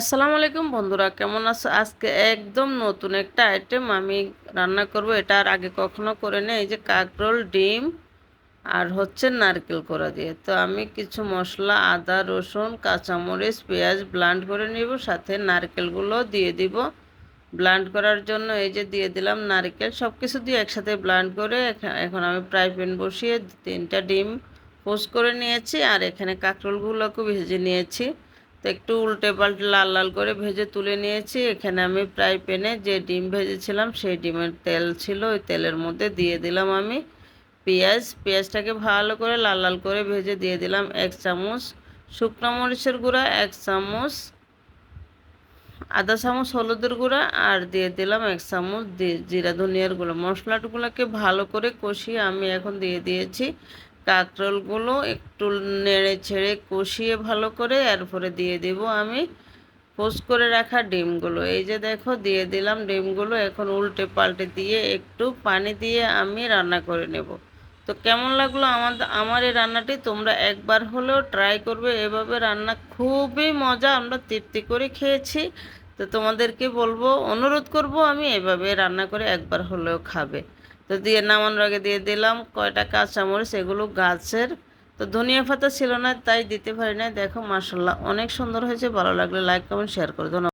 আসসালামু আলাইকুম বন্ধুরা, কেমন আছো? আজকে একদম নতুন একটা আইটেম আমি রান্না করব। এটা আর আগে কখনো করে নেই। এই যে কাকরোল, ডিম আর হচ্ছে নারকেল কোড়া দিয়ে। তো আমি কিছু মশলা, আদা, রসুন, কাঁচামরিচ, পেঁয়াজ ব্লান্ড করে নিব, সাথে নারকেলগুলো দিয়ে দিব ব্লান্ড করার জন্য। এই যে দিয়ে দিলাম নারকেল, সব কিছু দিয়ে একসাথে ব্লান্ড করে এখন আমি ফ্রাই প্যান বসিয়ে 3টা ডিম পোস্ট করে নিয়েছি, আর এখানে কাঁকরোলগুলোকে ভেজে নিয়েছি। তো একটু উল্টে পাল্টে লাল লাল করে ভেজে তুলে নিয়েছি। এখানে আমি ফ্রাই প্যানে যে ডিম ভেজেছিলাম সেই ডিমের তেল ছিল, ওই তেলের মধ্যে দিয়ে দিলাম আমি পেঁয়াজটাকে ভালো করে লাল লাল করে ভেজে দিয়ে দিলাম 1 চামচ শুকনো মরিচের গুঁড়া, 1 চামচ আধা চামচ হলুদের গুঁড়া, আর দিয়ে দিলাম 1 চামচ জিরা ধনিয়ার গুঁড়ো। মশলাগুলোকে ভালো করে কষিয়ে আমি এখন দিয়ে দিয়েছি কাঁকরোলগুলো। একটু নেড়ে ছেড়ে কষিয়ে ভালো করে এরপরে দিয়ে দেব আমি পোস্ট করে রাখা ডিমগুলো। এই যে দেখো দিয়ে দিলাম ডিমগুলো। এখন উল্টে পাল্টে দিয়ে একটু পানি দিয়ে আমি রান্না করে নেব। তো কেমন লাগলো আমার এই রান্নাটি? তোমরা একবার হলেও ট্রাই করবে এভাবে রান্না, খুবই মজা, আমরা তৃপ্তি করে খেয়েছি। তো তোমাদেরকে বলবো, অনুরোধ করব, আমি এভাবে রান্না করে একবার হলেও খাবে। তো দিয়ে নামানোর আগে দিয়ে দিলাম কয়টা কাঁচামরিচ, এগুলো গাছের। তো ধনিয়া পাতা ছিল না তাই দিতে পারি না। দেখো মাশাআল্লাহ অনেক সুন্দর হয়েছে। ভালো লাগলে লাইক কমেন্ট শেয়ার করে দাও।